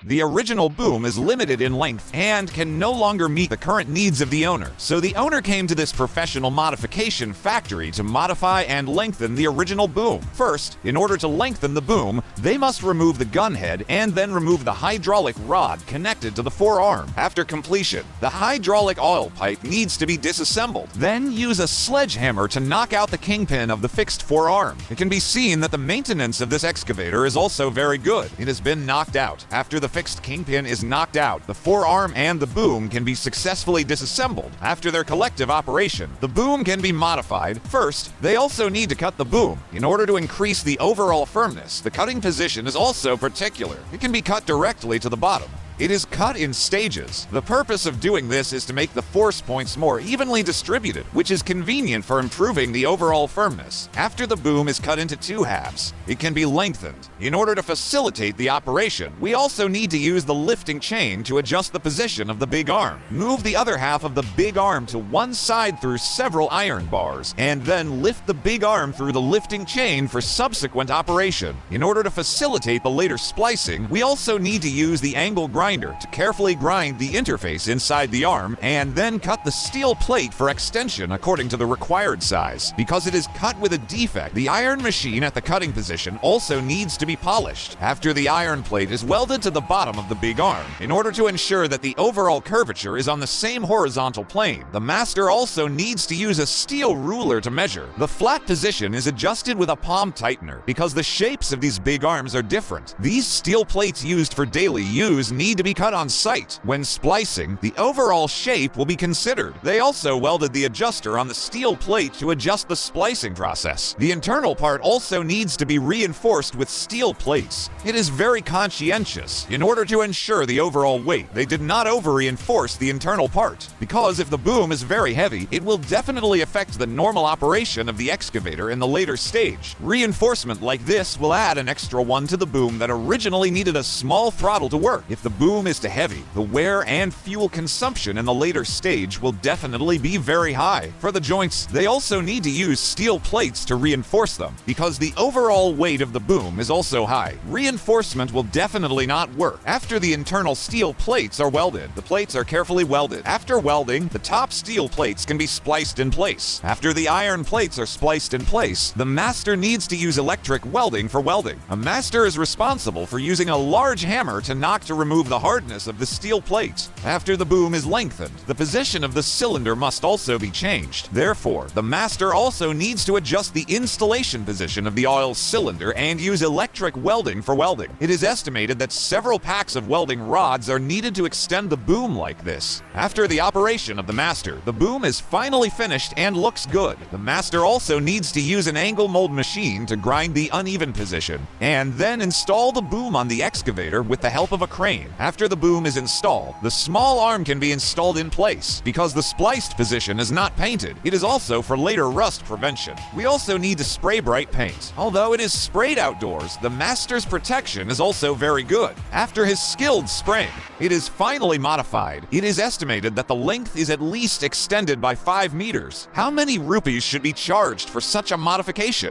The original boom is limited in length and can no longer meet the current needs of the owner. So the owner came to this professional modification factory to modify and lengthen the original boom. First, in order to lengthen the boom, they must remove the gun head and then remove the hydraulic rod connected to the forearm. After completion, the hydraulic oil pipe needs to be disassembled. Then use a sledgehammer to knock out the kingpin of the fixed forearm. It can be seen that the maintenance of this excavator is also very good. It has been knocked out. After the fixed kingpin is knocked out, the forearm and the boom can be successfully disassembled. After their collective operation, the boom can be modified. First, they also need to cut the boom. In order to increase the overall firmness, the cutting position is also particular. It can be cut directly to the bottom. It is cut in stages. The purpose of doing this is to make the force points more evenly distributed, which is convenient for improving the overall firmness. After the boom is cut into two halves, it can be lengthened. In order to facilitate the operation, we also need to use the lifting chain to adjust the position of the big arm. Move the other half of the big arm to one side through several iron bars, and then lift the big arm through the lifting chain for subsequent operation. In order to facilitate the later splicing, we also need to use the angle grinder to carefully grind the interface inside the arm and then cut the steel plate for extension according to the required size. Because it is cut with a defect, the iron machine at the cutting position also needs to be polished. After the iron plate is welded to the bottom of the big arm, in order to ensure that the overall curvature is on the same horizontal plane, the master also needs to use a steel ruler to measure. The flat position is adjusted with a palm tightener because the shapes of these big arms are different. These steel plates used for daily use need to be cut on site. When splicing, the overall shape will be considered. They also welded the adjuster on the steel plate to adjust the splicing process. The internal part also needs to be reinforced with steel plates. It is very conscientious. In order to ensure the overall weight, they did not over-reinforce the internal part, because if the boom is very heavy, it will definitely affect the normal operation of the excavator in the later stage. Reinforcement like this will add an extra one to the boom that originally needed a small throttle to work. If the boom is too heavy, the wear and fuel consumption in the later stage will definitely be very high. For the joints, they also need to use steel plates to reinforce them, because the overall weight of the boom is also high. Reinforcement will definitely not work. After the internal steel plates are welded, the plates are carefully welded. After welding, the top steel plates can be spliced in place. After the iron plates are spliced in place, the master needs to use electric welding for welding. A master is responsible for using a large hammer to remove the hardness of the steel plate. After the boom is lengthened, the position of the cylinder must also be changed. Therefore, the master also needs to adjust the installation position of the oil cylinder and use electric welding for welding. It is estimated that several packs of welding rods are needed to extend the boom like this. After the operation of the master, the boom is finally finished and looks good. The master also needs to use an angle mold machine to grind the uneven position and then install the boom on the excavator with the help of a crane. After the boom is installed, the small arm can be installed in place. Because the spliced position is not painted, it is also for later rust prevention. We also need to spray bright paint. Although it is sprayed outdoors, the master's protection is also very good. After his skilled spraying, it is finally modified. It is estimated that the length is at least extended by 5 meters. How many rupees should be charged for such a modification?